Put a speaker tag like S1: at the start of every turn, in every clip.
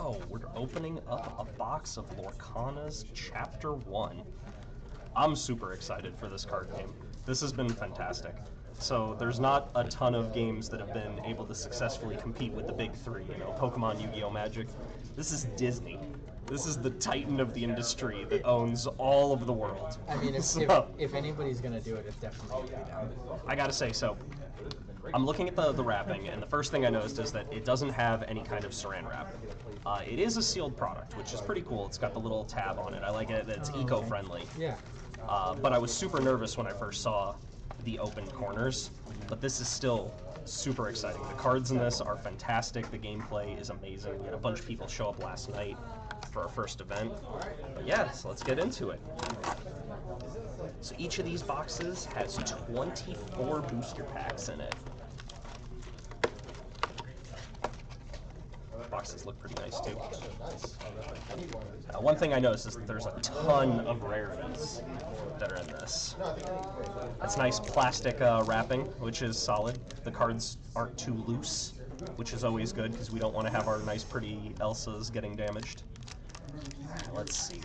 S1: So, we're opening up a box of Lorcana's Chapter 1. I'm super excited for this card game. This has been fantastic. So, there's not a ton of games that have been able to successfully compete with the big three, you know, Pokemon, Yu-Gi-Oh! Magic. This is Disney. This is the titan of the industry that owns all of the world.
S2: I mean, if anybody's going to do it, it's definitely them.
S1: I gotta say, so I'm looking at the wrapping, and the first thing I noticed is that it doesn't have any kind of saran wrap. It is a sealed product, which is pretty cool. It's got the little tab on it. I like it that it's eco-friendly.
S2: Yeah.
S1: But I was super nervous when I first saw the open corners, but this is still super exciting. The cards in this are fantastic. The gameplay is amazing. We had a bunch of people show up last night for our first event. But yeah, so let's get into it. So each of these boxes has 24 booster packs in it. Boxes look pretty nice too. One thing I noticed is that there's a ton of rarities that are in this. That's nice plastic wrapping, which is solid. The cards aren't too loose, which is always good because we don't want to have our nice pretty Elsas getting damaged. Let's see.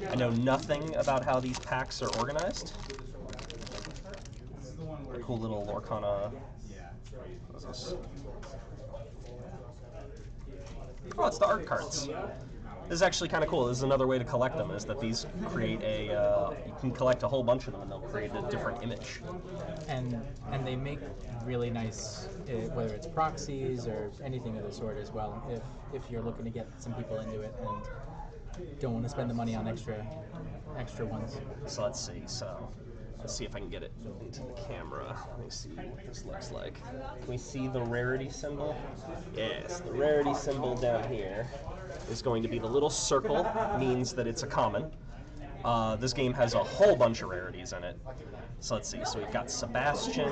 S1: I know nothing about how these packs are organized. A cool little Lorcana. What is this? Oh, it's the art cards. This is actually kind of cool. This is another way to collect them, is that these create a, you can collect a whole bunch of them and they'll create a different image.
S2: And they make really nice, whether it's proxies or anything of the sort as well, if you're looking to get some people into it and don't want to spend the money on extra ones.
S1: So let's see if I can get it into the camera. Let me see what this looks like. Can we see the rarity symbol? Yes, the rarity symbol down here is going to be the little circle, means that it's a common. This game has a whole bunch of rarities in it. So let's see. So we've got Sebastian.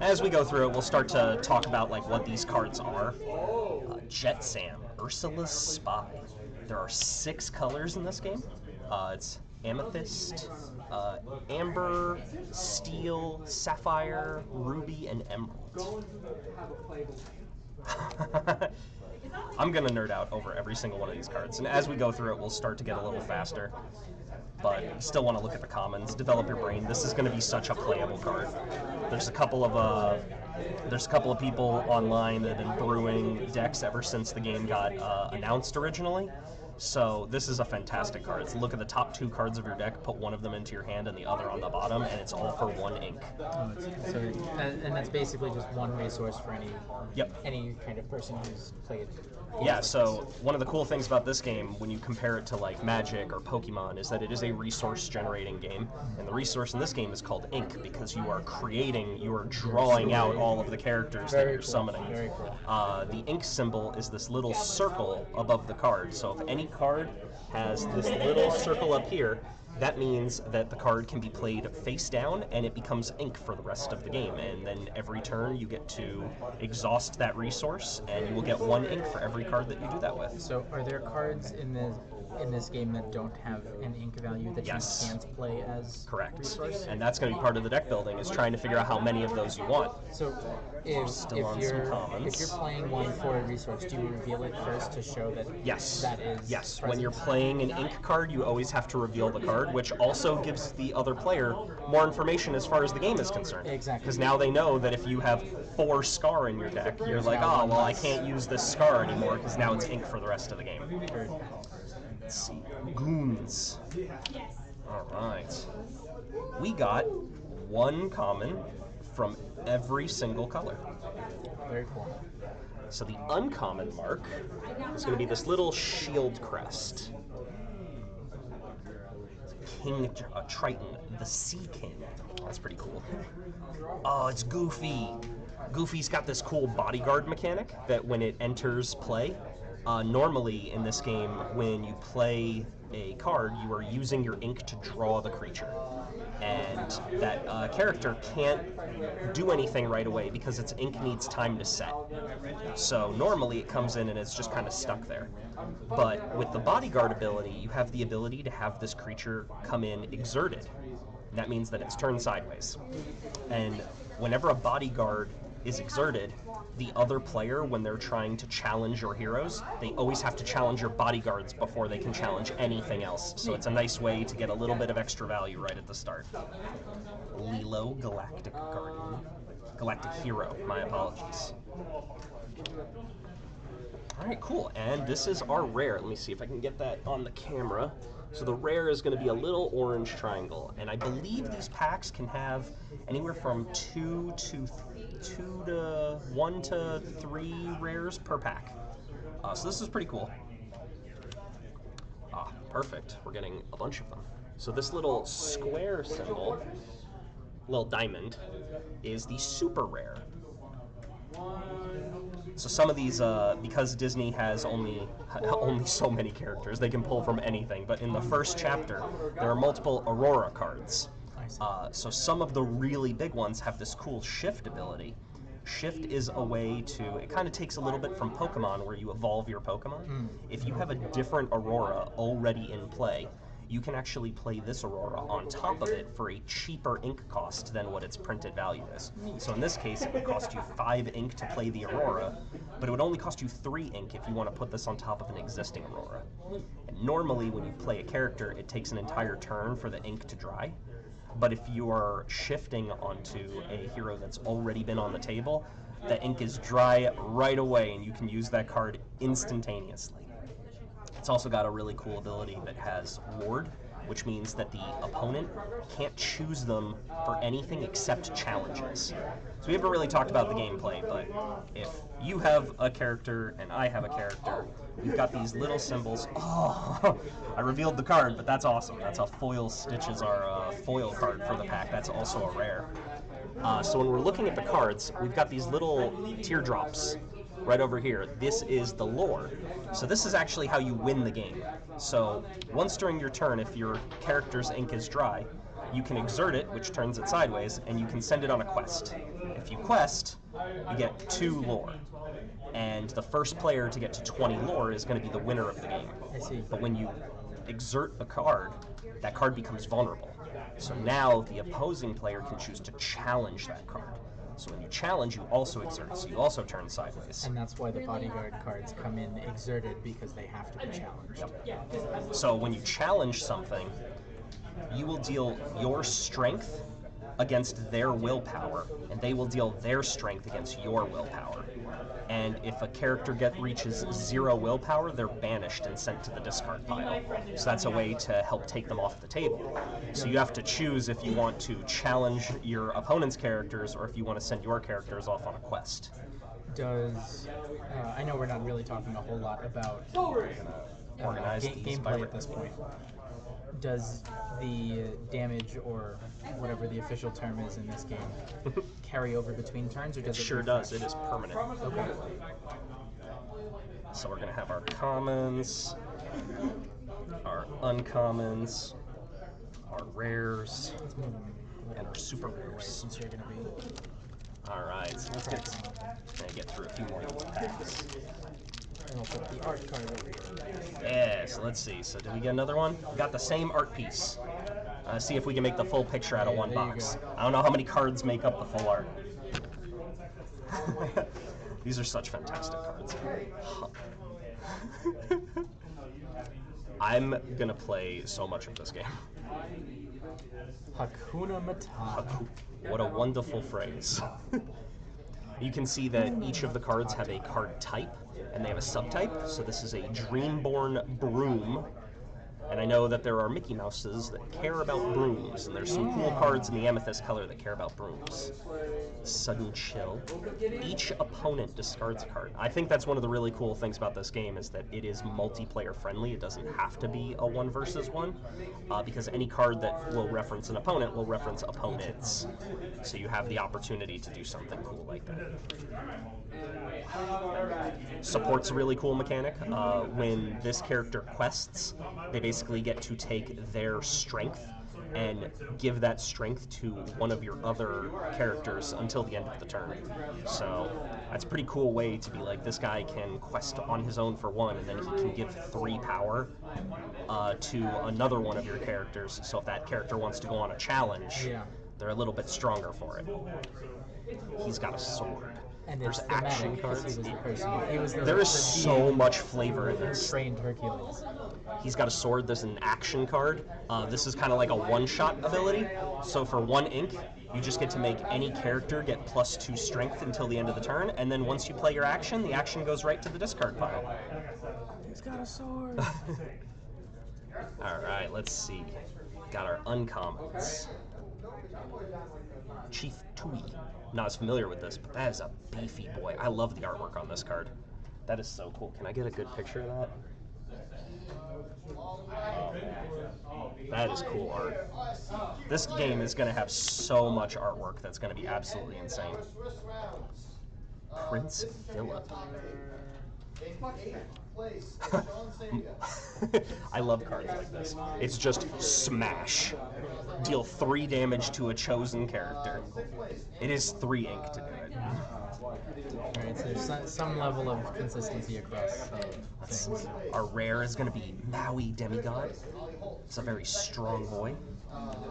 S1: As we go through it, we'll start to talk about like what these cards are. Jet Sam, Ursula's Spy. There are 6 colors in this game. It's amethyst, amber, steel, sapphire, ruby, and emerald. I'm going to nerd out over every single one of these cards, and as we go through it, we'll start to get a little faster, but still want to look at the commons, develop your brain. This is going to be such a playable card. There's a couple of people online that have been brewing decks ever since the game got announced originally. So this is a fantastic card. So look at the top 2 cards of your deck, put one of them into your hand and the other on the bottom, and it's all for 1 ink.
S2: And that's basically just one resource for any kind of person who's played.
S1: Yeah, so one of the cool things about this game, when you compare it to like Magic or Pokemon, is that it is a resource generating game, and the resource in this game is called ink, because you are drawing out all of the characters that you're summoning.
S2: Very cool.
S1: The ink symbol is this little circle above the card, so if any card has this little circle up here, that means that the card can be played face down and it becomes ink for the rest of the game, and then every turn you get to exhaust that resource and you will get 1 ink for every card that you do that with.
S2: So are there cards in this game that don't have an ink value that you can't play as resource?
S1: And that's going to be part of the deck building, is trying to figure out how many of those you want.
S2: So if you're playing one for a resource, do you reveal it first to show that that is present?
S1: When you're playing an ink card, you always have to reveal the card, which also gives the other player more information as far as the game is concerned.
S2: Exactly.
S1: Because now they know that if you have 4 Scar in your deck, you're like, oh, well, I can't use this Scar anymore because now it's ink for the rest of the game. Let's see. Goons. All right. We got 1 common from every single color.
S2: Very cool.
S1: So the uncommon mark is going to be this little shield crest. King Triton, the Sea King. That's pretty cool. Oh, it's Goofy. Goofy's got this cool bodyguard mechanic that when it enters play, normally in this game, when you play a card, you are using your ink to draw the creature. And that character can't do anything right away because its ink needs time to set. So normally it comes in and it's just kind of stuck there. But with the bodyguard ability, you have the ability to have this creature come in exerted. And that means that it's turned sideways. And whenever a bodyguard is exerted, the other player, when they're trying to challenge your heroes, they always have to challenge your bodyguards before they can challenge anything else. So it's a nice way to get a little bit of extra value right at the start. Lilo, Galactic Guardian. Galactic Hero, my apologies. Alright, cool. And this is our rare. Let me see if I can get that on the camera. So the rare is going to be a little orange triangle. And I believe these packs can have anywhere from 1 to 3 rares per pack. So this is pretty cool. Perfect. We're getting a bunch of them. So this little square symbol, little diamond, is the super rare. So some of these, because Disney has only so many characters, they can pull from anything. But in the first chapter, there are multiple Aurora cards. So some of the really big ones have this cool shift ability. Shift is a way to, it kind of takes a little bit from Pokemon where you evolve your Pokemon. If you have a different Aurora already in play, you can actually play this Aurora on top of it for a cheaper ink cost than what its printed value is. So in this case, it would cost you 5 ink to play the Aurora, but it would only cost you 3 ink if you want to put this on top of an existing Aurora. And normally, when you play a character, it takes an entire turn for the ink to dry. But if you are shifting onto a hero that's already been on the table, the ink is dry right away, and you can use that card instantaneously. It's also got a really cool ability that has Ward, which means that the opponent can't choose them for anything except challenges. So we haven't really talked about the gameplay, but if you have a character and I have a character, we've got these little symbols. Oh, I revealed the card, but that's awesome. That's a foil Stitches, our foil card for the pack. That's also a rare. So when we're looking at the cards, we've got these little teardrops right over here. This is the lore. So this is actually how you win the game. So once during your turn, if your character's ink is dry, you can exert it, which turns it sideways, and you can send it on a quest. If you quest, you get 2 lore. And the first player to get to 20 lore is going to be the winner of the game.
S2: I see.
S1: But when you exert a card, that card becomes vulnerable. So now the opposing player can choose to challenge that card. So when you challenge, you also exert, so you also turn sideways.
S2: And that's why the bodyguard cards come in exerted, because they have to be challenged.
S1: Yep. So when you challenge something, you will deal your strength against their willpower, and they will deal their strength against your willpower. And if a character reaches 0 willpower, they're banished and sent to the discard pile. So that's a way to help take them off the table. So you have to choose if you want to challenge your opponent's characters or if you want to send your characters off on a quest.
S2: I know we're not really talking a whole lot about gameplay at this point. Does the damage, or whatever the official term is in this game, carry over between turns, or does it?
S1: Sure does. It is permanent.
S2: Okay.
S1: So we're going to have our commons, our uncommons, our rares, and our super rares.
S2: Since you're going to be.
S1: All right. So let's get through a few more of these packs.
S2: And I'll put the art card over here.
S1: Yeah, so let's see. So did we get another one? We got the same art piece. See if we can make the full picture out of one box. I don't know how many cards make up the full art. These are such fantastic cards. I'm going to play so much of this game.
S2: Hakuna Matata.
S1: What a wonderful phrase. You can see that each of the cards have a card type, and they have a subtype. So this is a Dreamborn Broom. And I know that there are Mickey Mouses that care about brooms, and there's some cool cards in the amethyst color that care about brooms. Sudden Chill. Each opponent discards a card. I think that's one of the really cool things about this game, is that it is multiplayer friendly. It doesn't have to be a 1 versus 1, because any card that will reference an opponent will reference opponents. So you have the opportunity to do something cool like that. Support's a really cool mechanic. When this character quests, they basically get to take their strength and give that strength to one of your other characters until the end of the turn. So that's a pretty cool way to be like, this guy can quest on his own for 1, and then he can give 3 power to another one of your characters. So if that character wants to go on a challenge, They're a little bit stronger for it. He's got a sword.
S2: And
S1: There's
S2: it's
S1: action
S2: thematic, 'cause
S1: cards.
S2: he was the person. He was
S1: There is
S2: the
S1: so
S2: being
S1: much flavor in
S2: who
S1: this.
S2: trained Hercules.
S1: He's got a sword. There's an action card. This is kind of like a one-shot ability. So for 1 ink, you just get to make any character get +2 strength until the end of the turn, and then once you play your action, the action goes right to the discard pile.
S2: He's got a sword.
S1: All right, let's see. Got our uncommons. Chief Tui. Not as familiar with this, but that is a beefy boy. I love the artwork on this card. That is so cool. Can I get a good picture of that? That is cool art. This game is going to have so much artwork that's going to be absolutely insane. Prince Philip. I love cards like this. It's just smash. Deal 3 damage to a chosen character. It is 3 ink to do it.
S2: Alright, so there's some level of consistency across things.
S1: Our rare is going to be Maui Demigod. It's a very strong boy.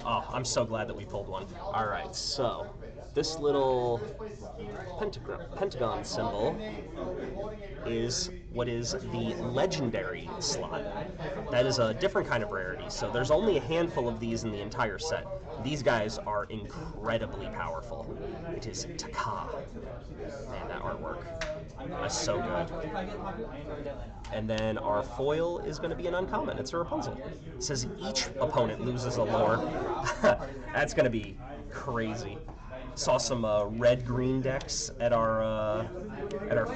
S1: Oh, I'm so glad that we pulled one. Alright, so this little pentagon symbol is what is the legendary slot. That is a different kind of rarity, so there's only a handful of these in the entire set. These guys are incredibly powerful. It is Taka. Man, that artwork. That's so good. And then our foil is going to be an uncommon. It's a Rapunzel. It says each opponent loses a lore. That's going to be crazy. Saw some red-green decks at our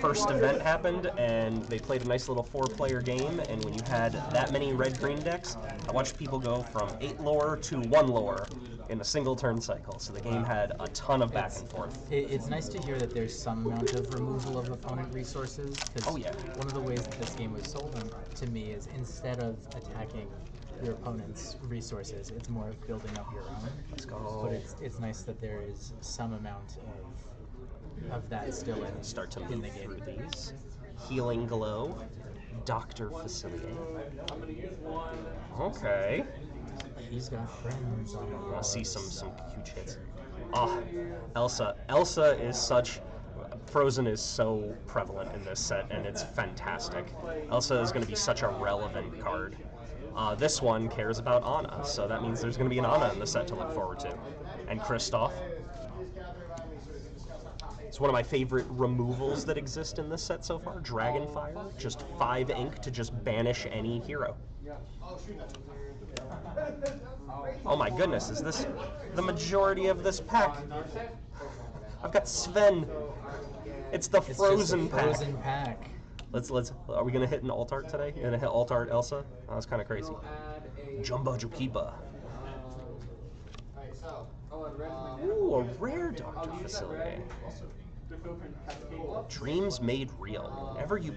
S1: first event happened, and they played a nice little 4-player game. And when you had that many red-green decks, I watched people go from 8 lore to 1 lore in a single turn cycle. So the game had a ton of back and forth.
S2: It's nice to hear that there's some amount of removal of opponent resources. Cause
S1: Oh, yeah.
S2: One of the ways that this game was sold to me is instead of attacking your opponent's resources, it's more of building up your own.
S1: Let's go.
S2: But it's nice that there is some amount of that still
S1: Start to
S2: in
S1: move
S2: the game.
S1: through these. Healing Glow, Dr. Facilier. Okay.
S2: He's got friends on the
S1: I
S2: wall.
S1: see some huge hits. Ah, Elsa. Elsa is such. Frozen is so prevalent in this set, and it's fantastic. Elsa is going to be such a relevant card. This one cares about Anna, so that means there's going to be an Anna in the set to look forward to. And Kristoff. It's one of my favorite removals that exist in this set so far. Dragonfire. Just 5 ink to just banish any hero. Oh my goodness, is this the majority of this pack? I've got Sven. It's the Frozen pack.
S2: Frozen pack.
S1: Let's. Are we gonna hit an alt art today? Gonna hit alt art Elsa? Oh, that's kind of crazy. Jumbo Jukiba. Ooh, a rare Dr. Facilier. Dreams Made Real. Whenever you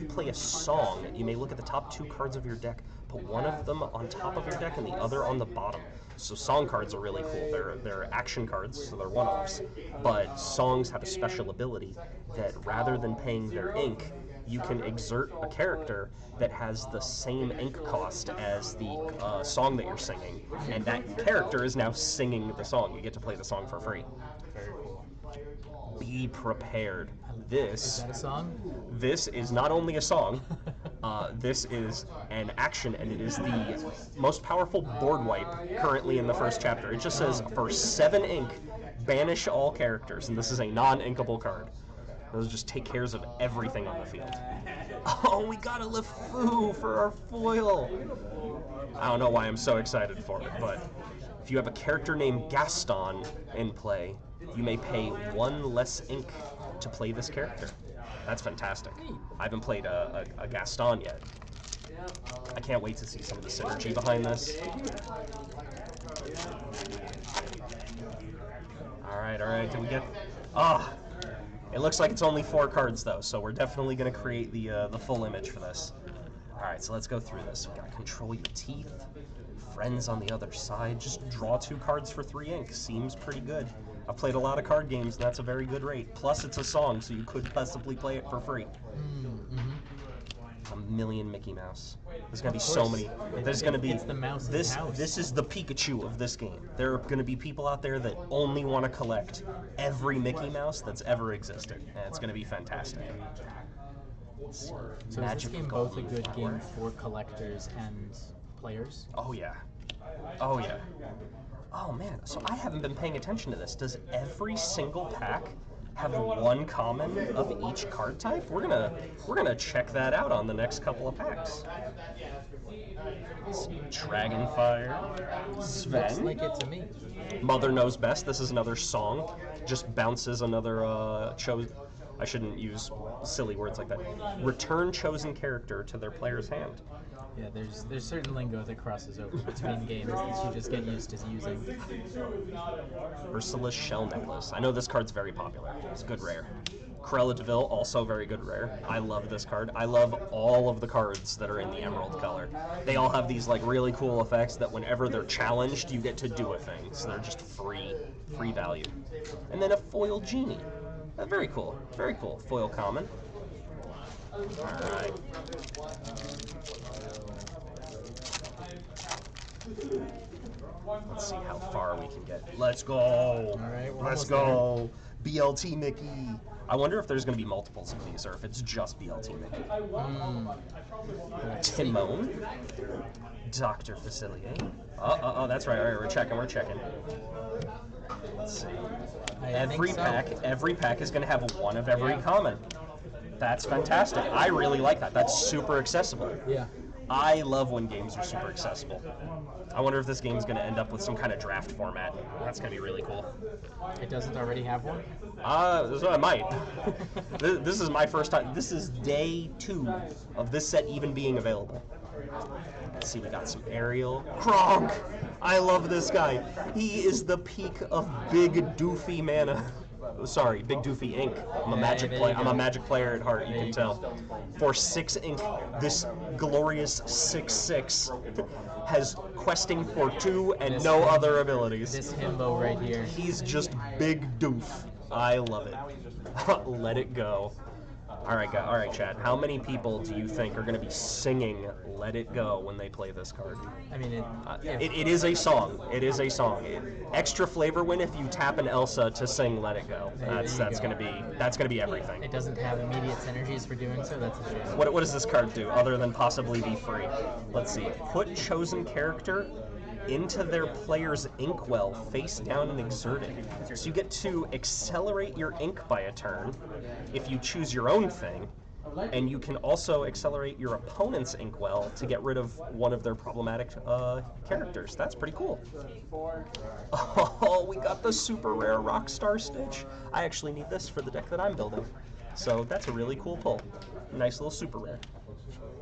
S1: play a song, you may look at the top 2 cards of your deck, put one of them on top of your deck and the other on the bottom. So song cards are really cool. They're action cards, so they're one-offs. But songs have a special ability that rather than paying their ink, you can exert a character that has the same ink cost as the song that you're singing, and that character is now singing the song. You get to play the song for free.
S2: Very cool.
S1: Be prepared.
S2: Is that a song?
S1: This is not only a song, this is an action, and it is the most powerful board wipe currently in the first chapter. It just says, for 7 ink, banish all characters, and this is a non-inkable card. Those just take care of everything on the field. Oh, we got a LeFou for our foil! I don't know why I'm so excited for it, but if you have a character named Gaston in play, you may pay 1 less ink to play this character. That's fantastic. I haven't played a Gaston yet. I can't wait to see some of the synergy behind this. Alright, did we get... It looks like it's only 4 cards though, so we're definitely going to create the full image for this. Alright, so let's go through this. We gotta control your teeth. Friends on the other side. Just draw 2 cards for 3 ink. Seems pretty good. I've played a lot of card games, and that's a very good rate. Plus, it's a song, so you could possibly play it for free. a million Mickey Mouse. There's gonna be so many. There's gonna be
S2: It's the mouse's house.
S1: This is the Pikachu of this game. There are gonna be people out there that only want to collect every Mickey Mouse that's ever existed, and it's gonna be fantastic.
S2: So is this game both a good game for collectors and players?
S1: Oh yeah. Oh yeah. Oh man, so I haven't been paying attention to this. Does every single pack have one common of each card type? We're gonna check that out on the next couple of packs. Let's see, Dragonfire, Sven.
S2: Looks like it to me.
S1: Mother Knows Best. This is another song. Just bounces another I shouldn't use silly words like that. Return chosen character to their player's hand.
S2: Yeah, there's certain lingo that crosses over between games that you just get used to using.
S1: Ursula's Shell Necklace. I know this card's very popular. It's good rare. Corella DeVille, also very good rare. I love this card. I love all of the cards that are in the emerald color. They all have these like really cool effects that whenever they're challenged, you get to do a thing. So they're just free value. And then a foil genie. Very cool. Very cool. Foil common. Alright. Let's see how far we can get. Let's go.
S2: Alright,
S1: Let's go. BLT Mickey. I wonder if there's going to be multiples of these or if it's just BLT Mickey. Timon. Dr. Facilier. Oh, that's right. All right, we're checking. Let's see. Every pack is going to have one of every common. That's fantastic. I really like that. That's super accessible.
S2: Yeah.
S1: I love when games are super accessible. I wonder if this game is going to end up with some kind of draft format. That's going to be really cool.
S2: It doesn't already have one?
S1: I might. This is my first time. This is day 2 of this set even being available. Let's see, we got some Ariel. Kronk! I love this guy. He is the peak of big doofy mana. Sorry, Big Doofy Ink. I'm a magic player. I'm a magic player at heart. You can tell. For 6 ink, this glorious 6/6 has questing for 2 and no other abilities.
S2: This himbo right here.
S1: He's just big doof. I love it. Let it go. All right, Chad. How many people do you think are going to be singing "Let It Go" when they play this card?
S2: I mean,
S1: it is a song. It is a song. Extra flavor win if you tap an Elsa to sing "Let It Go." That's going to be everything.
S2: It doesn't have immediate synergies for doing so. That's a shame.
S1: What does this card do other than possibly be free? Let's see. Put chosen character into their player's inkwell face down and exerted. So you get to accelerate your ink by a turn if you choose your own thing, and you can also accelerate your opponent's inkwell to get rid of one of their problematic characters. That's pretty cool. Oh, we got the super rare Rockstar Stitch. I actually need this for the deck that I'm building. So that's a really cool pull. Nice little super rare.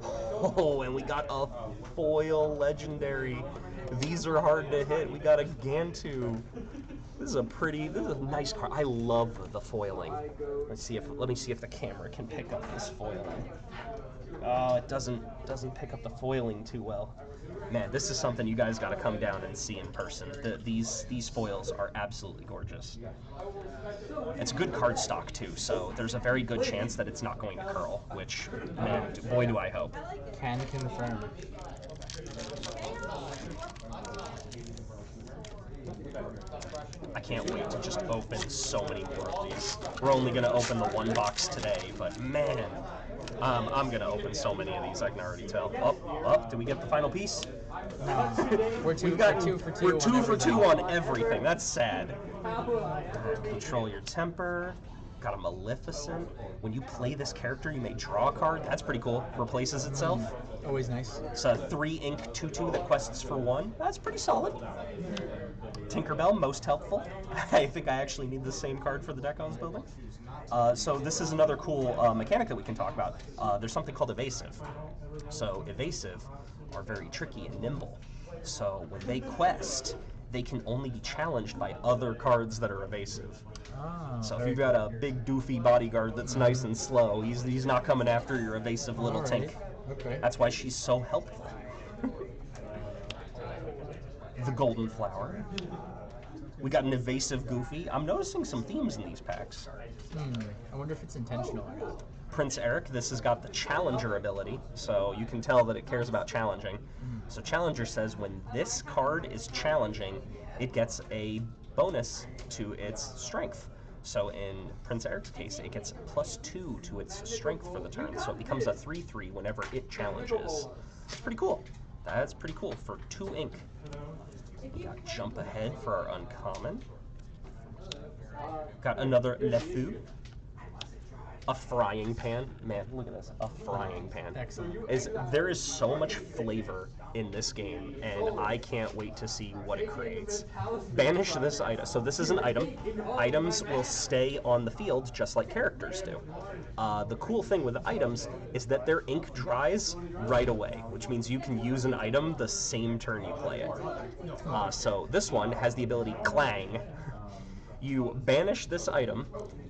S1: Oh, and we got a foil legendary. These are hard to hit. We got a Gantu. This is a nice card. I love the foiling. Let me see if the camera can pick up this foiling. Oh, it doesn't pick up the foiling too well. Man, this is something you guys got to come down and see in person. These foils are absolutely gorgeous. It's good card stock too, so there's a very good chance that it's not going to curl, which, man, boy do I hope.
S2: Can confirm.
S1: I can't wait to just open so many more of these. We're only going to open the one box today, but man, I'm going to open so many of these, I can already tell. Did we get the final piece?
S2: We're two for two
S1: on everything. That's sad. Control your temper. Got a Maleficent. When you play this character, you may draw a card. That's pretty cool. Replaces itself.
S2: Always nice.
S1: It's a 3 ink 2/2 that quests for 1. That's pretty solid. Tinkerbell, most helpful. I think I actually need the same card for the deck I was building. So this is another cool mechanic that we can talk about. There's something called evasive. So evasive are very tricky and nimble. So when they quest, they can only be challenged by other cards that are evasive. So if you've got a big doofy bodyguard that's nice and slow, he's not coming after your evasive little tink.
S2: Okay.
S1: That's why she's so helpful. The Golden Flower. We got an evasive Goofy. I'm noticing some themes in these packs.
S2: I wonder if it's intentional or not.
S1: Prince Eric, this has got the Challenger ability, so you can tell that it cares about challenging. So Challenger says when this card is challenging, it gets a bonus to its strength. So in Prince Eric's case, it gets +2 to its strength for the turn, so it becomes a 3/3 whenever it challenges. It's pretty cool. That's pretty cool for 2 ink. We got Jump Ahead for our uncommon. Got another LeFou. A frying pan. Man, look at this. A frying pan.
S2: Excellent.
S1: There is so much flavor in this game, and I can't wait to see what it creates. Banish this item. So this is an item. Items will stay on the field just like characters do. The cool thing with items is that their ink dries right away, which means you can use an item the same turn you play it. So this one has the ability Clang. You banish this item,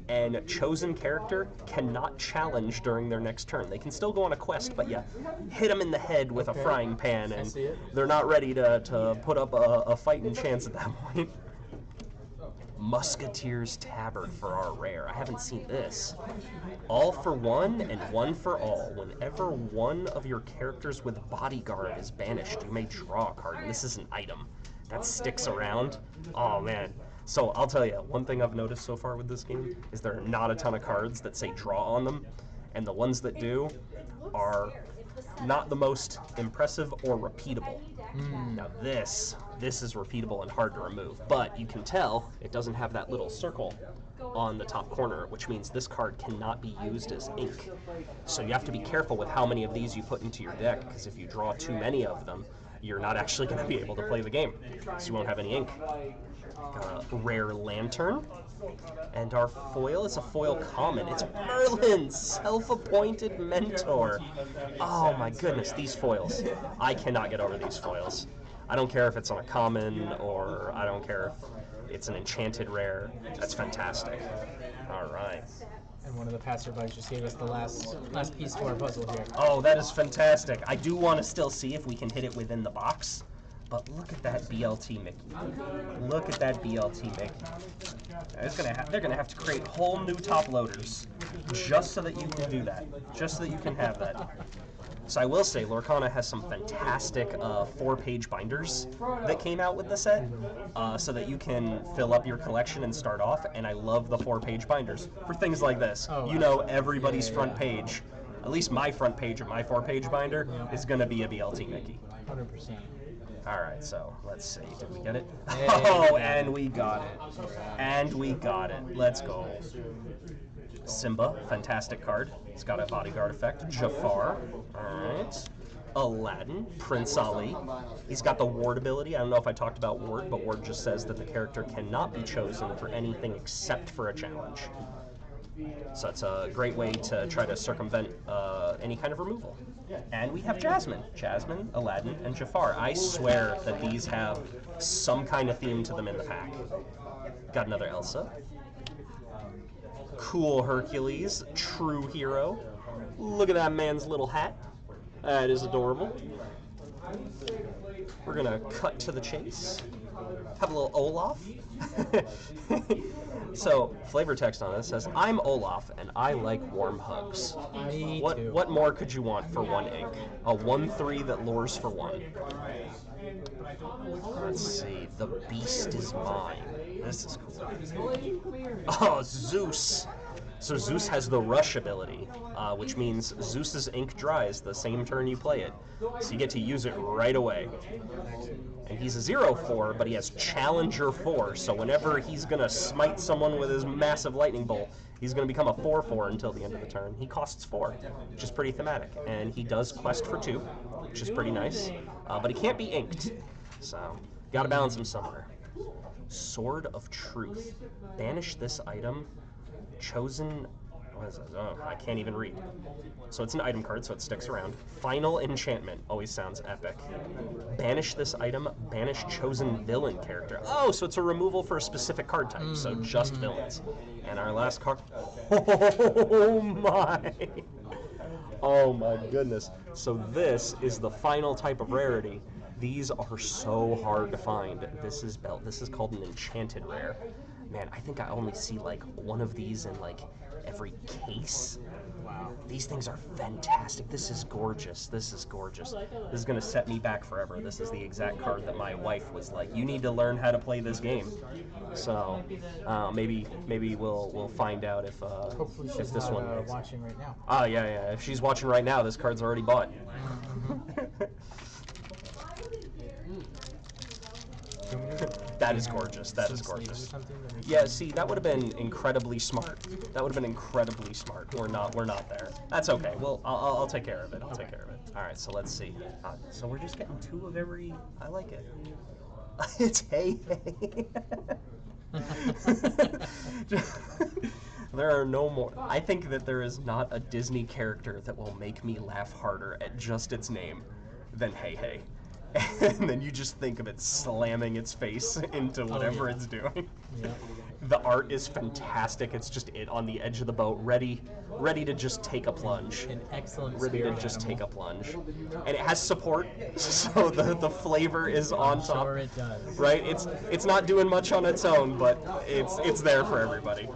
S1: and chosen character cannot challenge during their next turn. They can still go on a quest, but you hit them in the head with a frying pan, and they're not ready to put up a fighting chance at that point. Musketeer's Tabard for our rare. I haven't seen this. All for one and one for all. Whenever one of your characters with Bodyguard is banished, you may draw a card, and this is an item that sticks around. Oh man. So I'll tell you, one thing I've noticed so far with this game is there are not a ton of cards that say draw on them, and the ones that do are not the most impressive or repeatable. Now this is repeatable and hard to remove, but you can tell it doesn't have that little circle on the top corner, which means this card cannot be used as ink. So you have to be careful with how many of these you put into your deck, because if you draw too many of them, you're not actually going to be able to play the game, so you won't have any ink. Rare Lantern, and our foil is a foil common. It's Merlin, self-appointed mentor. Oh my goodness, these foils. I cannot get over these foils. I don't care if it's on a common, or I don't care if it's an enchanted rare. That's fantastic. All right.
S2: And one of the passerbys just gave us the last piece to our puzzle here.
S1: Oh, that is fantastic. I do want to still see if we can hit it within the box. But look at that BLT Mickey. Look at that BLT Mickey. They're gonna have to create whole new top loaders just so that you can do that. Just so that you can have that. So I will say, Lorcana has some fantastic 4-page binders that came out with the set, so that you can fill up your collection and start off. And I love the 4-page binders for things like this.
S2: Oh,
S1: you know, everybody's front page, at least my front page of my 4-page binder, is gonna be a BLT Mickey.
S2: 100%.
S1: All right, so let's see. Did we get it?
S2: Hey,
S1: oh, and we got it. And we got it. Let's go. Simba, fantastic card. It's got a bodyguard effect. Jafar. All right. Aladdin, Prince Ali. He's got the ward ability. I don't know if I talked about ward, but ward just says that the character cannot be chosen for anything except for a challenge. So it's a great way to try to circumvent any kind of removal. And we have Jasmine, Aladdin, and Jafar. I swear that these have some kind of theme to them in the pack. Got another Elsa. Cool Hercules, true hero. Look at that man's little hat. That is adorable. We're gonna cut to the chase. Have a little Olaf. So, flavor text on this says, I'm Olaf, and I like warm hugs.
S2: Me too.
S1: What more could you want for 1 ink? A 1/3 that lures for 1. Let's see. The beast is mine. This is cool. Oh, Zeus. So Zeus has the rush ability, which means Zeus's ink dries the same turn you play it. So you get to use it right away. And he's a 0/4, but he has Challenger 4, so whenever he's going to smite someone with his massive lightning bolt, he's going to become a 4/4 until the end of the turn. He costs 4, which is pretty thematic. And he does quest for 2, which is pretty nice. But he can't be inked, so got to balance him somewhere. Sword of Truth. Banish this item. Chosen... What is this? Oh, I can't even read. So it's an item card, so it sticks around. Final Enchantment. Always sounds epic. Banish this item. Banish chosen villain character. Oh, so it's a removal for a specific card type, so just villains. And our last card... Oh my! Oh my goodness. So this is the final type of rarity These are so hard to find. This is called an enchanted rare. Man, I think I only see like one of these in like every case.
S2: Wow.
S1: These things are fantastic. This is gorgeous. This is gorgeous. This is gonna set me back forever. This is the exact card that my wife was like, "You need to learn how to play this game." So maybe we'll find out if
S2: Hopefully she's
S1: this
S2: not
S1: one makes.
S2: watching right now.
S1: Ah, yeah. If she's watching right now, this card's already bought. That is gorgeous. That is gorgeous. Yeah, see, that would have been incredibly smart. That would have been incredibly smart. We're not there. That's okay. Well, I'll take care of it. I'll take care of it. All right, so let's see. So we're just getting 2 of every. I like it. It's hey. There are no more. I think that there is not a Disney character that will make me laugh harder at just its name than Hey. And then you just think of it slamming its face into whatever it's doing.
S2: Yeah.
S1: The art is fantastic. It's just it on the edge of the boat, ready to just take a plunge.
S2: An excellent
S1: Ready to
S2: spirit
S1: just
S2: animal.
S1: take a plunge. And it has support, so the flavor is on top.
S2: Sure it does.
S1: Right? It's not doing much on its own, but it's there for everybody.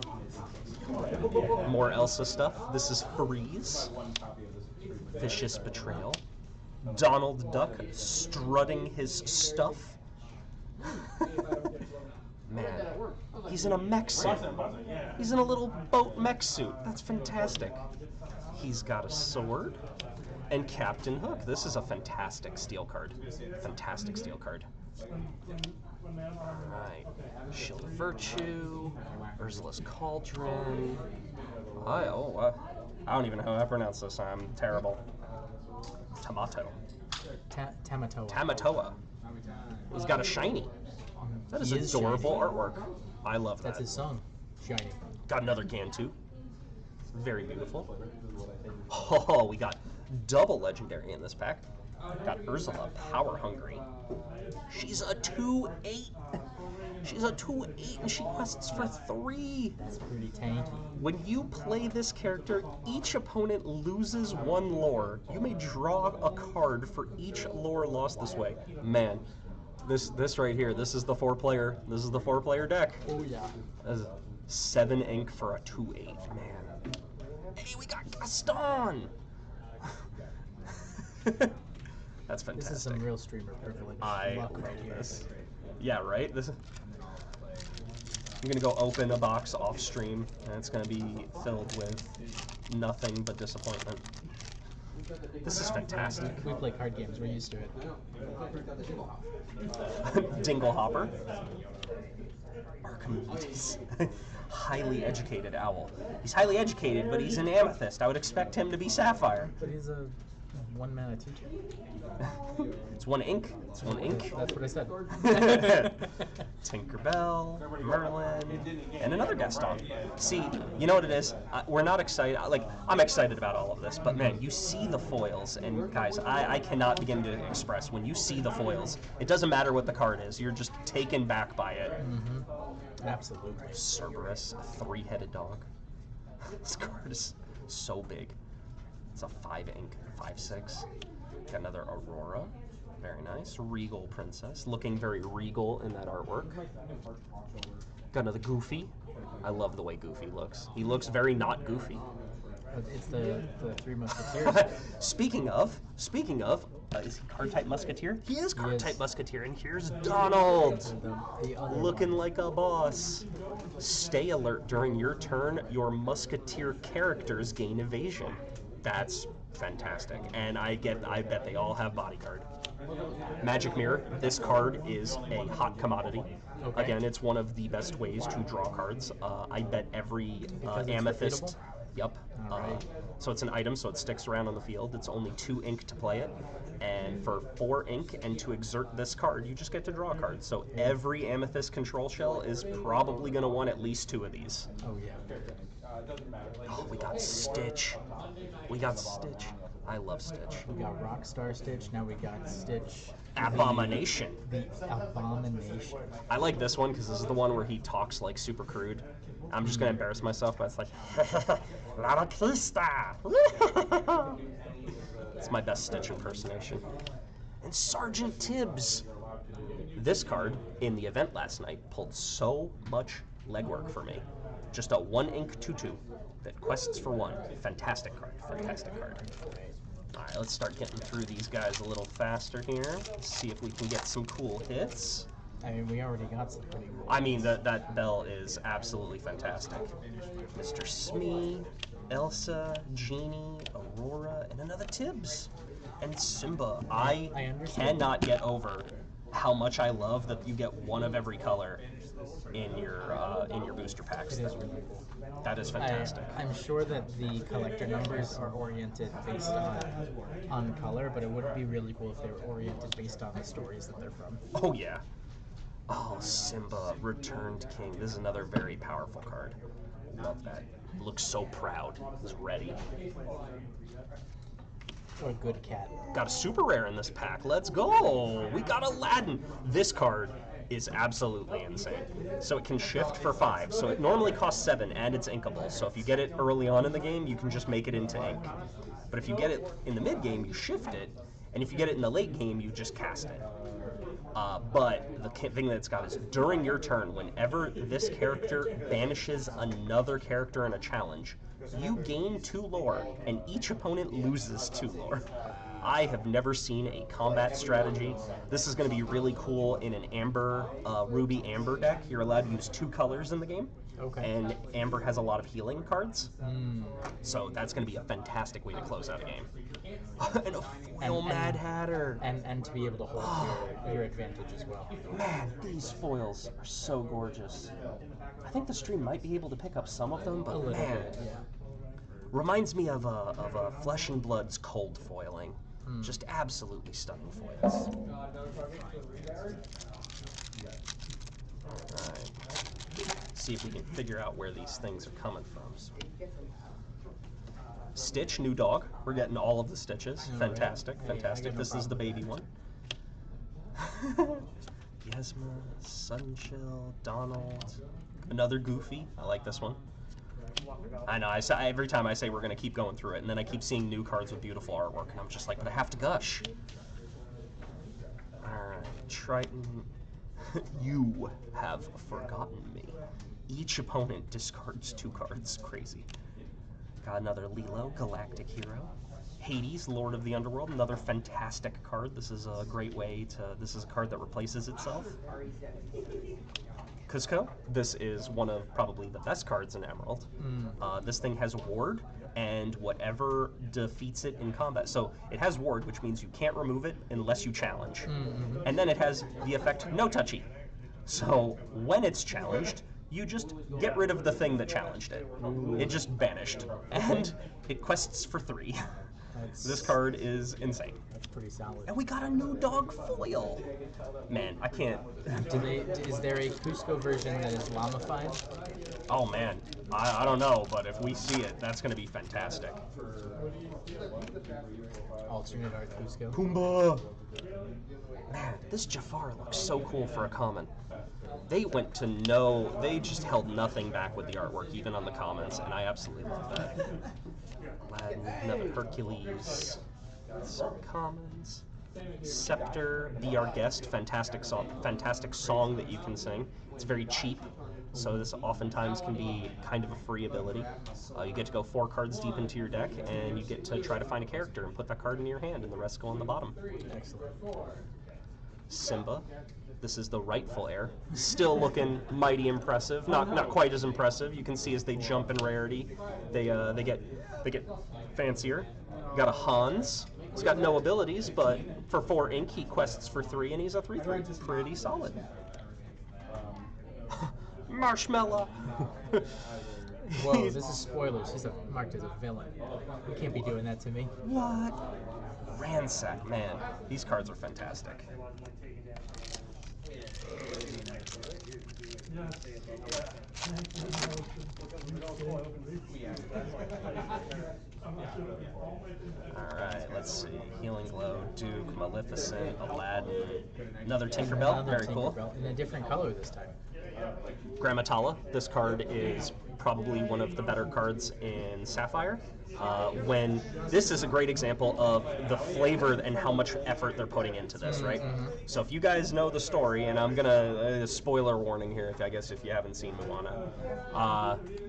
S1: More Elsa stuff. This is Freeze. Vicious Betrayal. Donald Duck strutting his stuff. Man, he's in a mech suit. He's in a little boat mech suit. That's fantastic. He's got a sword. And Captain Hook. This is a fantastic steel card. Fantastic steel card. Alright. Shield of Virtue. Ursula's Cauldron. I don't even know how I pronounce this. I'm terrible.
S2: Tamatoa.
S1: Tamatoa. He's got a shiny. That is
S2: He is
S1: adorable
S2: shiny.
S1: artwork. I love that.
S2: That's his song. Shiny.
S1: Got another Gantu. Very beautiful. Oh, we got double legendary in this pack. Got Ursula, Power Hungry. She's a 2/8. She's a 2/8 and she quests for 3.
S2: That's pretty tanky.
S1: When you play this character, each opponent loses 1 lore. You may draw a card for each lore lost this way. Man, this right here, this is the 4-player. This is the 4-player deck.
S2: Oh yeah.
S1: That's 7 ink for a 2/8. Man. Hey, we got Gaston. That's fantastic.
S2: This is some real streamer privilege.
S1: I
S2: luck
S1: love
S2: right here.
S1: this. Yeah, right? I'm gonna go open a box off stream, and it's gonna be filled with nothing but disappointment. This is fantastic.
S2: We play card games. We're used to it.
S1: Dinglehopper. Archimedes. Highly educated owl. He's highly educated, but he's an amethyst. I would expect him to be sapphire.
S2: But he's a 1-mana teacher.
S1: It's 1 ink. It's 1 ink.
S2: That's what I said.
S1: Tinkerbell, Merlin, and another Gaston. See, you know what it is? We're not excited. Like, I'm excited about all of this, but man, you see the foils, and guys, I cannot begin to express. When you see the foils, it doesn't matter what the card is. You're just taken back by it.
S2: Absolutely.
S1: Cerberus, a 3-headed dog. This card is so big. It's a 5 ink, 5/6. Got another Aurora. Very nice. Regal Princess. Looking very regal in that artwork. Got another Goofy. I love the way Goofy looks. He looks very not Goofy.
S2: It's the 3 Musketeers.
S1: Speaking of, is he card type Musketeer? He is card type Musketeer, and here's Donald!
S2: The other
S1: Looking
S2: one.
S1: like a boss. Stay alert during your turn. Your Musketeer characters gain evasion. That's fantastic. And I bet they all have Bodyguard. Magic Mirror. This card is a hot commodity.
S2: Okay.
S1: Again, it's one of the best ways to draw cards. I bet every
S2: Because it's
S1: amethyst.
S2: defeatable?
S1: Yep.
S2: Alright.
S1: So it's an item, so it sticks around on the field. It's only 2 ink to play it. And for 4 ink, and to exert this card, you just get to draw a card. So every amethyst control shell is probably going to want at least 2 of these.
S2: Oh yeah.
S1: Oh, we got Stitch. We got Stitch. I love Stitch.
S2: We got Rockstar Stitch. Now we got Stitch.
S1: Abomination.
S2: The Abomination.
S1: I like this one because this is the one where he talks like super crude. I'm just going to embarrass myself, but it's like, La Batista! It's my best Stitch impersonation. And and Sergeant Tibbs. This card in the event last night pulled so much legwork for me. Just a 1-ink 2/2 that quests for 1. Fantastic card. Fantastic card. All right, let's start getting through these guys a little faster here. Let's see if we can get some cool hits.
S2: I mean, we already got some pretty cool
S1: I mean, that bell is absolutely fantastic. Mr. Smee, Elsa, Genie, Aurora, and another Tibbs. And Simba. I cannot get over how much I love that you get one of every color in your booster packs.
S2: It is really cool.
S1: That is fantastic.
S2: I'm sure that the collector numbers are oriented based on color, but it would be really cool if they were oriented based on the stories that they're from.
S1: Oh yeah. Oh, Simba, Returned King. This is another very powerful card. Love that. Looks so proud. He's ready.
S2: What a good cat.
S1: Got a super rare in this pack. Let's go. We got Aladdin. This card is absolutely insane. So it can shift for 5. So it normally costs 7 and it's inkable. So if you get it early on in the game, you can just make it into ink. But if you get it in the mid game, you shift it. And if you get it in the late game, you just cast it. But the thing that it's got is during your turn, whenever this character banishes another character in a challenge, you gain 2 lore, and each opponent loses 2 lore. I have never seen a combat strategy. This is going to be really cool in an Amber, Ruby Amber deck. You're allowed to use 2 colors in the game.
S2: Okay.
S1: And Amber has a lot of healing cards. So that's going to be a fantastic way to close out a game. And a foil Mad Hatter.
S2: And to be able to hold your advantage as well.
S1: Man, these foils are so gorgeous. I think the stream might be able to pick up some of them, but man,
S2: yeah.
S1: Reminds me of a Flesh and Blood's cold foiling. Just absolutely stunning foils. Alright. See if we can figure out where these things are coming from. Stitch, new dog. We're getting all of the Stitches. Fantastic, fantastic. This is the baby one. Yesma, Sunchill, Donald. Another Goofy. I like this one. I know, every time I say we're going to keep going through it, and then I keep seeing new cards with beautiful artwork, and I'm just like, but I have to gush. Alright, Triton. You have forgotten me. Each opponent discards 2 cards. Crazy. Got another Lilo, Galactic Hero. Hades, Lord of the Underworld, another fantastic card. This is a great way to, this is a card that replaces itself. Cusco, this is one of probably the best cards in Emerald. This thing has Ward, and whatever defeats it in combat. So it has Ward, which means you can't remove it unless you challenge. And then it has the effect No Touchy. So when it's challenged, you just get rid of the thing that challenged it. It just vanished. And it quests for 3. This card is insane.
S2: That's pretty solid.
S1: And we got a new dog foil. Man, I can't.
S2: Is there a Cusco version that is llamified?
S1: Oh man, I don't know, but if we see it, that's going to be fantastic.
S2: Alternate art Cusco.
S1: Pumbaa! Man, this Jafar looks so cool for a common. They went to they just held nothing back with the artwork, even on the comments, and I absolutely love that. Aladdin, another Hercules, some commons. Scepter, Be Our Guest, fantastic song that you can sing. It's very cheap, so this oftentimes can be kind of a free ability. You get to go 4 cards deep into your deck, and you get to try to find a character and put that card in your hand, and the rest go on the bottom.
S2: Excellent.
S1: Simba. This is the rightful heir. Still looking mighty impressive. Not quite as impressive. You can see as they jump in rarity, they get fancier. Got a Hans. He's got no abilities, but for 4 ink, he quests for 3, and he's a 3/3. Pretty solid. Marshmallow.
S2: Whoa, this is spoilers. He's marked as a villain. You can't be doing that to me.
S1: What? Ransack, man. These cards are fantastic. Alright, let's see. Healing Glow, Duke, Maleficent, Aladdin, another Tinkerbell, very cool.
S2: In a different color this time.
S1: Grammatala, this card is probably one of the better cards in Sapphire. When this is a great example of the flavor and how much effort they're putting into this, right? So if you guys know the story, and I'm gonna spoiler warning here, if you haven't seen Moana,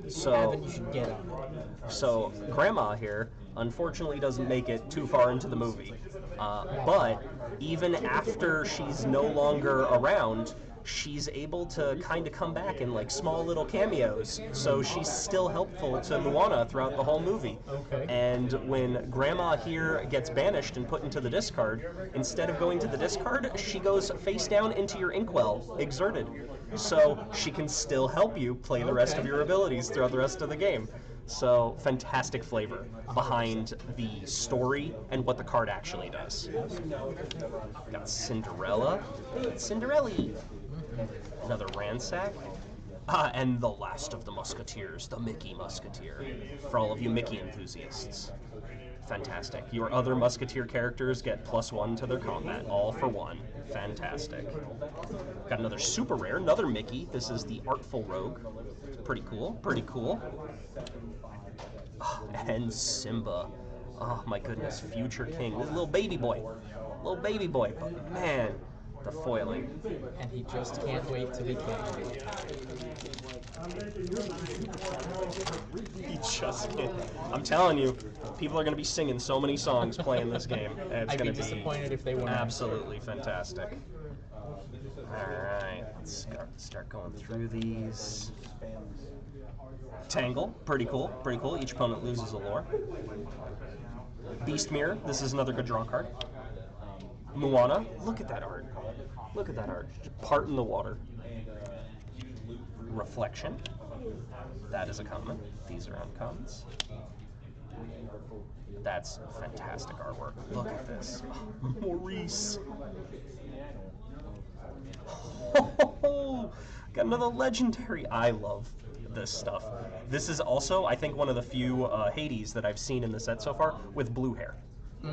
S2: If you haven't, you should get on it.
S1: so Grandma here unfortunately doesn't make it too far into the movie, but even after she's no longer around, she's able to kind of come back in like small little cameos, so she's still helpful to Moana throughout the whole movie.
S2: Okay.
S1: And when Grandma here gets banished and put into the discard, instead of going to the discard, she goes face down into your inkwell, exerted, so she can still help you play the rest of your abilities throughout the rest of the game. So fantastic flavor behind the story and what the card actually does. Got Cinderella, Cinderella. Another Ransack, and the last of the Musketeers, the Mickey Musketeer, for all of you Mickey enthusiasts. Fantastic. Your other Musketeer characters get +1 to their combat, all for one. Fantastic. Got another super rare, another Mickey. This is the Artful Rogue. Pretty cool, pretty cool. And Simba. Oh my goodness, future king. This little baby boy. Little baby boy, but man, the foiling.
S2: And he just can't wait to be king.
S1: He just can't. I'm telling you, people are going to be singing so many songs playing this game. And it's
S2: I'd be
S1: going to be
S2: disappointed if they weren't.
S1: absolutely fantastic. Alright, let's start going through these. Tangle, pretty cool, pretty cool. Each opponent loses a lore. Beast Mirror, this is another good draw card. Moana, look at that art. Look at that art. Part in the water. Reflection, that is a common. These are uncommons. That's fantastic artwork. Look at this. Maurice. Got another legendary. I love this stuff. This is also, I think, one of the few Hades that I've seen in the set so far with blue hair.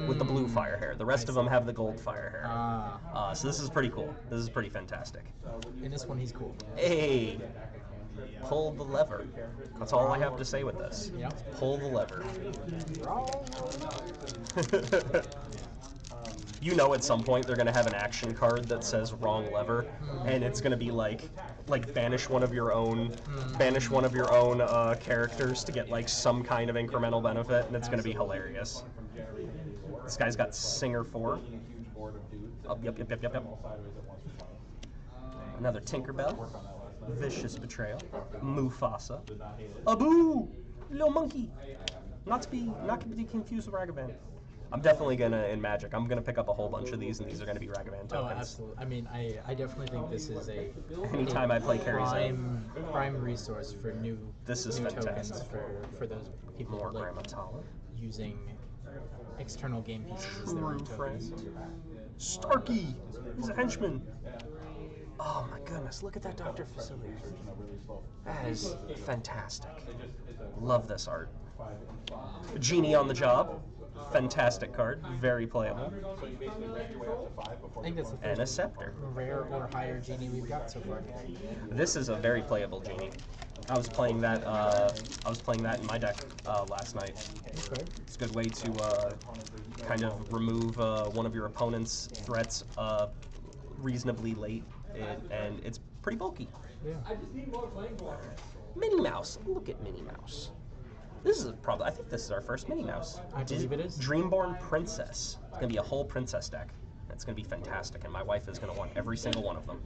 S1: With the blue fire hair. The rest of them have the gold fire hair. So this is pretty cool. This is pretty fantastic.
S2: In this one, he's cool.
S1: Hey! Pull the lever. That's all I have to say with this.
S2: Yep.
S1: Pull the lever. You know at some point they're going to have an action card that says wrong lever, and it's going to be like banish one of your own characters to get like some kind of incremental benefit, and it's going to be hilarious. This guy's got Singer 4. Oh, yep. Another Tinkerbell. Vicious Betrayal. Mufasa. Abu! Little monkey! Not to be confused with Ragavan. I'm definitely gonna, in Magic, I'm gonna pick up a whole bunch of these, and these are gonna be Ragavan tokens.
S2: Oh, absolutely. I mean, I definitely think this is
S1: Anytime I play Carrie's
S2: prime resource for new
S1: fantastic.
S2: tokens for those people
S1: More
S2: who like
S1: Grammatala.
S2: using external game pieces as their own tokens.
S1: Starkey! He's a henchman! Oh my goodness, look at that Dr. Facilier. That is fantastic. Love this art. Genie on the Job. Fantastic card. Very playable.
S2: I think that's the
S1: And a
S2: first
S1: Scepter.
S2: rare or higher genie we've got so far.
S1: This is a very playable Genie. I was playing that in my deck last night.
S2: Okay.
S1: It's a good way to kind of remove one of your opponent's threats reasonably late, and it's pretty bulky.
S2: Yeah.
S1: Minnie Mouse. Look at Minnie Mouse. This is probably, I think this is our first Minnie Mouse.
S2: I believe it is.
S1: Dreamborn Princess. It's going to be a whole princess deck. It's going to be fantastic, and my wife is going to want every single one of them.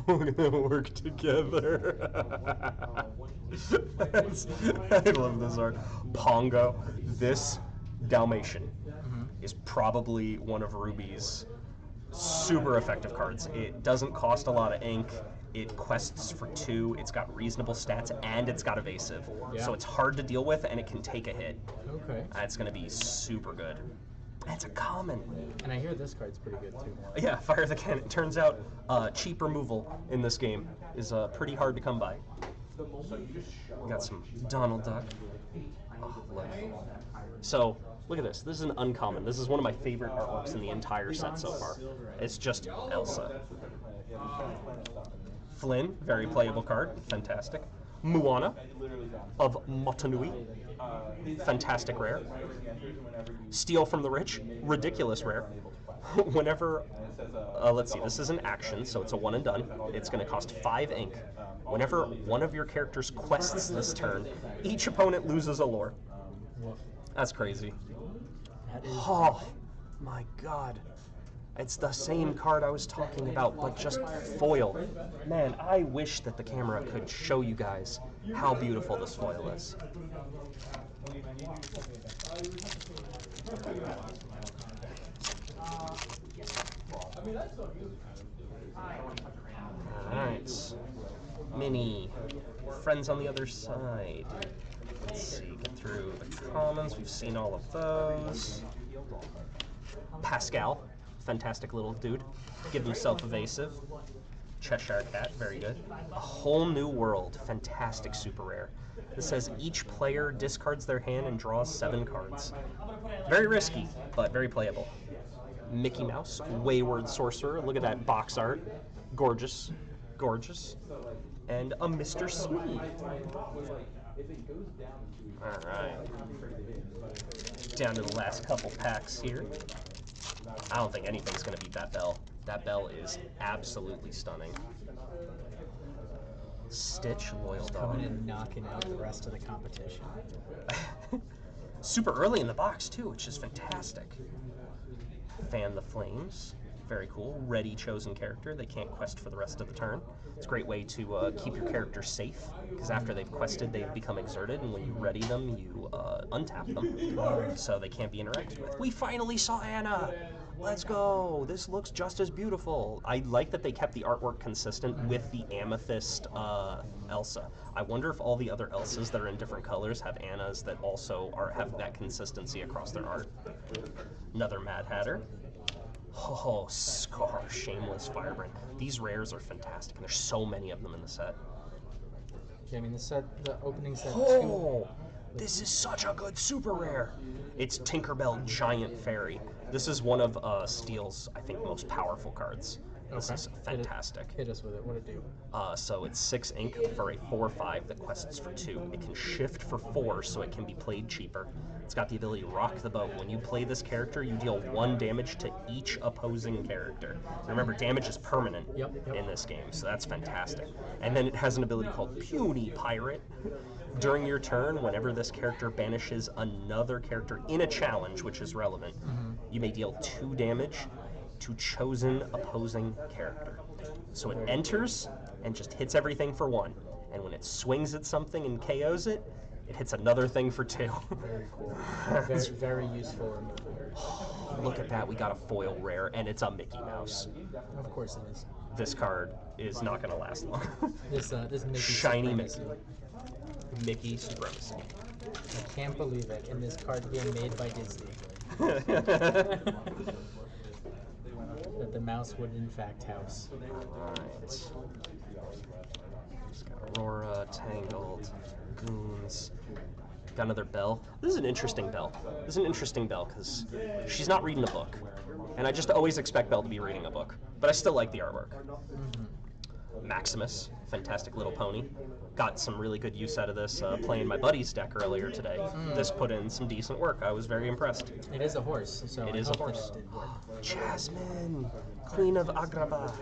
S1: We're going to work together. I love this art. Pongo. This Dalmatian is probably one of Ruby's super effective cards. It doesn't cost a lot of ink. It quests for 2, it's got reasonable stats, and it's got evasive.
S2: Yeah.
S1: So it's hard to deal with, and it can take a hit.
S2: Okay.
S1: It's going to be super good. It's a common.
S2: And I hear this card's pretty good too.
S1: Yeah, Fire the Cannon. It turns out cheap removal in this game is pretty hard to come by. We got some Donald Duck. Oh, look. So, look at this. This is an uncommon. This is one of my favorite artworks in the entire set so far. It's just Elsa. Flynn, very playable card, fantastic. Moana of Motunui, fantastic rare. Steal from the Rich, ridiculous rare. Whenever, let's see, this is an action, so it's a one and done. It's going to cost 5 ink. Whenever one of your characters quests this turn, each opponent loses a lore. That's crazy.
S2: That is
S1: Oh, my God. It's the same card I was talking about, but just foil. Man, I wish that the camera could show you guys how beautiful this foil is. Alright. Mini. Friends on the other side. Let's see, get through the commons. We've seen all of those. Pascal. Fantastic little dude. Give himself evasive. Cheshire Cat, very good. A Whole New World, fantastic super rare. This says each player discards their hand and draws 7 cards. Very risky, but very playable. Mickey Mouse, Wayward Sorcerer. Look at that box art. Gorgeous, gorgeous. And a Mr. Smee. All right. Down to the last couple packs here. I don't think anything's going to beat that bell. That bell is absolutely stunning. Stitch, Loyal Dog.
S2: coming and knocking out the rest of the competition.
S1: Super early in the box, too, which is fantastic. Fan the Flames. Very cool. Ready chosen character. They can't quest for the rest of the turn. It's a great way to keep your character safe, because after they've quested, they've become exerted, and when you ready them, you untap them, so they can't be interacted with. We finally saw Anna! Let's go! This looks just as beautiful. I like that they kept the artwork consistent with the Amethyst Elsa. I wonder if all the other Elsas that are in different colors have Annas that also have that consistency across their art. Another Mad Hatter. Oh, Scar, Shameless Firebrand. These rares are fantastic, and there's so many of them in the set.
S2: Yeah, I mean, the opening set
S1: Oh, this is such a good super rare. It's Tinkerbell Giant Fairy. This is one of Steel's, I think, most powerful cards. This is fantastic.
S2: Hit us with it. What'd it do?
S1: So it's 6 ink for a 4/5 that quests for 2. It can shift for 4, so it can be played cheaper. It's got the ability to rock the boat. When you play this character, you deal 1 damage to each opposing character. Remember, damage is permanent in this game, so that's fantastic. And then it has an ability called Puny Pirate. During your turn, whenever this character banishes another character in a challenge, which is relevant, you may deal 2 damage to chosen opposing character. So it enters and just hits everything for 1. And when it swings at something and KOs it, it hits another thing for 2.
S2: Very cool. Very, very useful removal.
S1: Look at that, we got a foil rare, and it's a Mickey Mouse.
S2: Of course it is.
S1: This card is not going to last long.
S2: This Mickey
S1: Shiny
S2: supremacy.
S1: Mickey Supremacy.
S2: I can't believe it. And this card being made by Disney. That the mouse would in fact house.
S1: Alright. Just got Aurora, Tangled, Goons. Got another Belle. This is an interesting Belle. This is an interesting Belle because she's not reading a book. And I just always expect Belle to be reading a book. But I still like the artwork. Maximus, fantastic little pony. Got some really good use out of this playing my buddy's deck earlier today. This put in some decent work. I was very impressed.
S2: It is a horse, so
S1: It
S2: I
S1: is a
S2: hope
S1: horse.
S2: that it did work.
S1: Jasmine, Queen of Agrabah.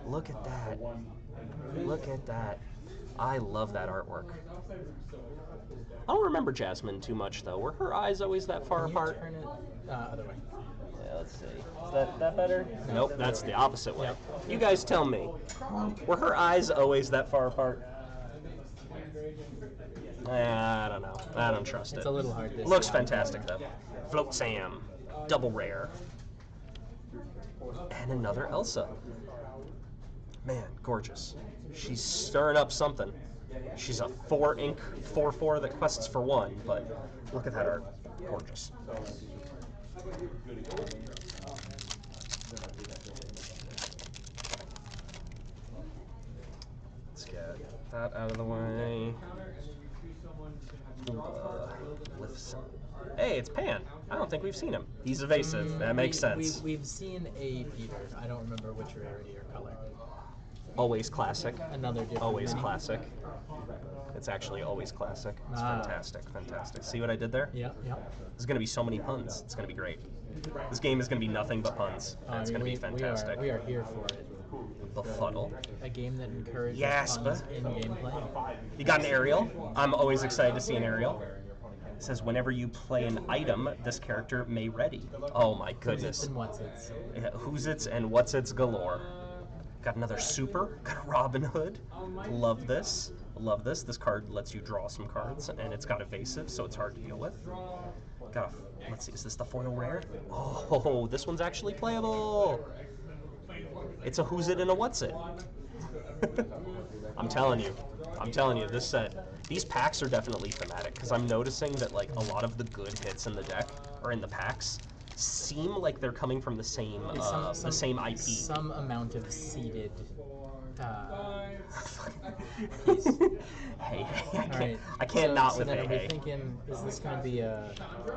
S1: Look at that. Look at that. I love that artwork. I don't remember Jasmine too much, though. Were her eyes always that far
S2: Can you
S1: apart?
S2: turn it other way?
S1: Yeah, let's see. Is that better?
S2: No.
S1: Nope, that's the opposite way.
S2: Yep.
S1: You guys tell me. Were her eyes always that far apart? I don't know. I don't trust it.
S2: It's a little hard to
S1: Looks
S2: see.
S1: fantastic, though. Float Sam. Double rare. And another Elsa. Man, gorgeous. She's stirring up something. She's a 4 ink 4/4 that quests for 1, but look at that art. Gorgeous. Let's get that out of the way. Lift some. Hey, it's Pan. I don't think we've seen him. He's evasive. That makes sense.
S2: We've seen a Peter. I don't remember which rarity or color.
S1: Always classic.
S2: Another different
S1: Always
S2: mini.
S1: classic. It's actually always classic. It's
S2: Ah.
S1: fantastic, fantastic. See what I did there?
S2: Yeah, yeah.
S1: There's going to be so many puns. It's going to be great. This game is going to be nothing but puns, and it's going to be fantastic.
S2: We are here for it.
S1: Befuddle.
S2: A game that encourages
S1: Yes,
S2: puns in gameplay.
S1: You got an aerial. I'm always excited to see an aerial. It says whenever you play an item, this character may ready. Oh my goodness.
S2: And what's it?
S1: Yeah, who's its and what's its galore. Got another super. Got a Robin Hood. Love this. Love this. This card lets you draw some cards, and it's got evasive, so it's hard to deal with. Got a, let's see, is this the foil rare? Oh, this one's actually playable. It's a who's it and a what's it. I'm telling you, this set, these packs are definitely thematic, because I'm noticing that like a lot of the good hits in the deck, or in the packs, seem like they're coming from the same IP.
S2: Some amount of seeded.
S1: Hey, I can't
S2: so,
S1: not with
S2: then
S1: hey,
S2: are we
S1: hey.
S2: thinking, is this going to be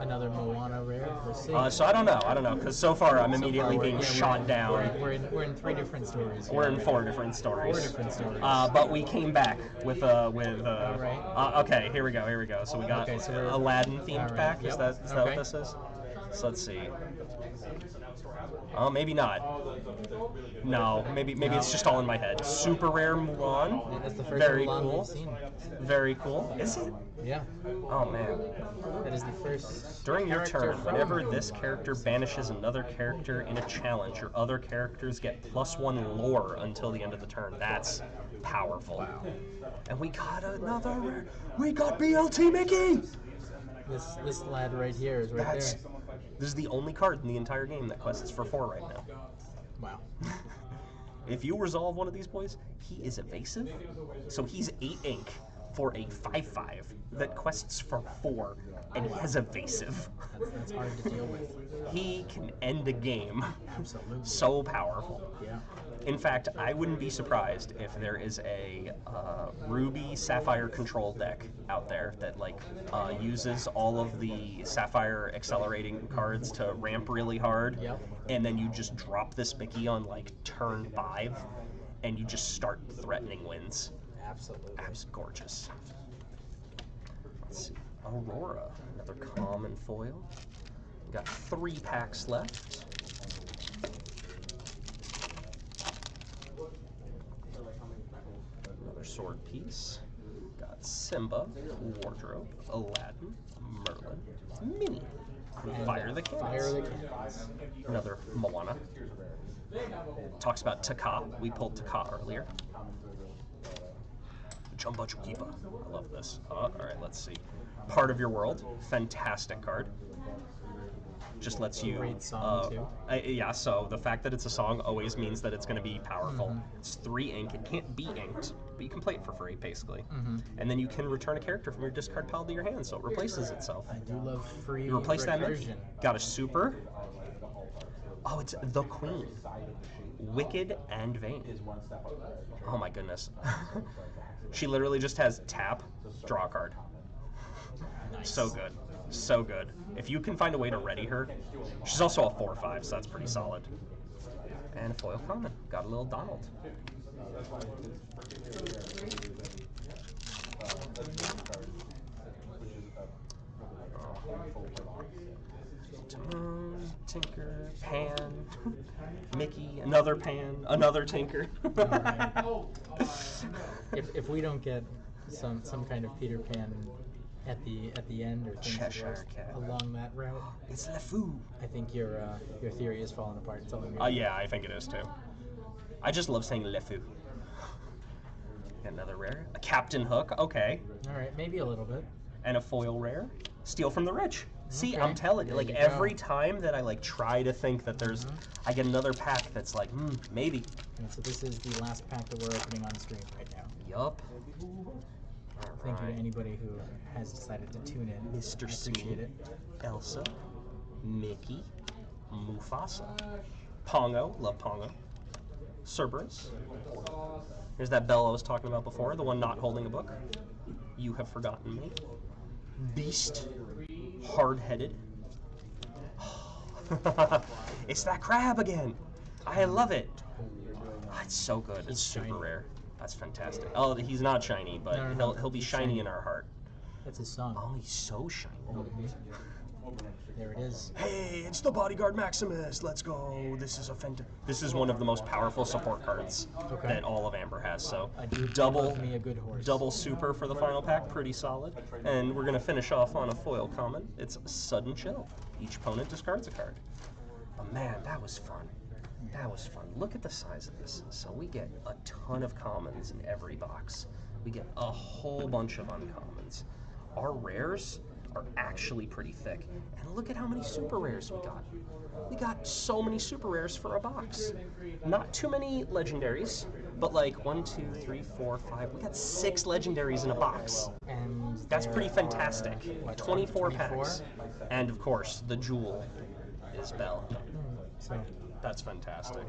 S2: another Moana rare? We'll see.
S1: So I don't know, because so far I'm immediately being shot down.
S2: We're in 3 different stories.
S1: We're in 4 different stories.
S2: 4 different stories.
S1: But we came back with
S2: Right.
S1: okay, here we go. So we got Aladdin themed pack.
S2: Yep.
S1: Is that what this is? So let's see. Oh, maybe not. No, maybe it's just all in my head. Super rare Mulan.
S2: Yeah, that's the first
S1: Very
S2: Mulan
S1: cool.
S2: we've seen.
S1: Very cool. Is it?
S2: Yeah.
S1: Oh man.
S2: That is the first.
S1: During your
S2: character
S1: turn,
S2: from-
S1: whenever this character banishes another character in a challenge, your other characters get +1 lore until the end of the turn. That's powerful.
S2: Wow.
S1: And we got another rare. We got BLT Mickey!
S2: This lad right here is right there.
S1: This is the only card in the entire game that quests for 4 right now.
S2: Wow.
S1: If you resolve one of these boys, he is evasive. So he's 8 ink for a 5/5 that quests for 4, and he has evasive.
S2: That's hard to deal with.
S1: He can end a game.
S2: Absolutely.
S1: So powerful.
S2: Yeah.
S1: In fact, I wouldn't be surprised if there is a Ruby Sapphire control deck out there that uses all of the Sapphire accelerating cards to ramp really hard,
S2: Yep.
S1: and then you just drop this Mickey on turn 5, and you just start threatening wins.
S2: Absolutely.
S1: That's gorgeous. Let's see, Aurora, another common foil. We got 3 packs left. Another sword piece. Got Simba, Wardrobe, Aladdin, Merlin, Minnie. Fire the Cats.
S2: Fire the Cats.
S1: Another Moana. Talks about Taka. We pulled Taka earlier. Jumbo Chukipa. I love this. Alright, let's see. Part of Your World. Fantastic card. Just lets you.
S2: Great song, too.
S1: Yeah, so the fact that it's a song always means that it's going to be powerful. It's 3 ink. It can't be inked, but you can play it for free, basically. And then you can return a character from your discard pile to your hand, so it replaces itself.
S2: I do love free
S1: You replace that Mickey.
S2: recursion.
S1: Got a super. Oh, it's the Queen. Wicked and Vain. Oh my goodness. She literally just has tap, draw a card.
S2: Nice.
S1: So good. So good. If you can find a way to ready her, she's also a 4/5, so that's pretty solid. And a foil common. Got a little Donald. Timon, Tinker, Pan, Mickey, another Pan, another Tinker.
S2: If we don't get some kind of Peter Pan at the end or things
S1: Cheshire Cat.
S2: along that route,
S1: It's LeFou.
S2: I think your theory is falling apart. It's something
S1: Yeah, I think it is too. I just love saying LeFou. Another rare. A Captain Hook, okay.
S2: All right, maybe a little bit.
S1: And a foil rare. Steal from the Rich. See,
S2: Okay.
S1: I'm telling you,
S2: There you
S1: every
S2: go.
S1: time that I try to think that there's, I get another pack that's maybe.
S2: And so this is the last pack that we're opening on stream right now.
S1: Yup.
S2: Thank you to anybody who has decided to tune in.
S1: Mr.
S2: I appreciate it.
S1: Elsa, Mickey, Mufasa, Pongo, love Pongo, Cerberus. There's that bell I was talking about before, the one not holding a book. You Have Forgotten Me. Beast, Hard-Headed. It's that crab again. I love it. Oh, it's so good. It's super
S2: shiny.
S1: rare. That's fantastic. Oh, he's not shiny, but
S2: No.
S1: he'll be
S2: He's
S1: shiny
S2: shiny.
S1: in our heart.
S2: That's his song.
S1: Oh, he's so shiny.
S2: There it is.
S1: Hey, it's the Bodyguard Maximus. Let's go. This is one of the most powerful support cards that all of Amber has. So
S2: I do
S1: double
S2: love me a good horse.
S1: double super for the final pack, pretty solid. And we're gonna finish off on a foil common. It's Sudden Chill. Each opponent discards a card. But man, that was fun. That was fun. Look at the size of this. So we get a ton of commons in every box. We get a whole bunch of uncommons. Our rares are actually pretty thick. And look at how many super rares we got. We got so many super rares for a box. Not too many legendaries, but like 1, 2, 3, 4, 5. We got 6 legendaries in a box.
S2: And
S1: That's
S2: there
S1: pretty fantastic.
S2: are, what,
S1: 24 packs. And of course, the jewel is Belle.
S2: So
S1: That's fantastic.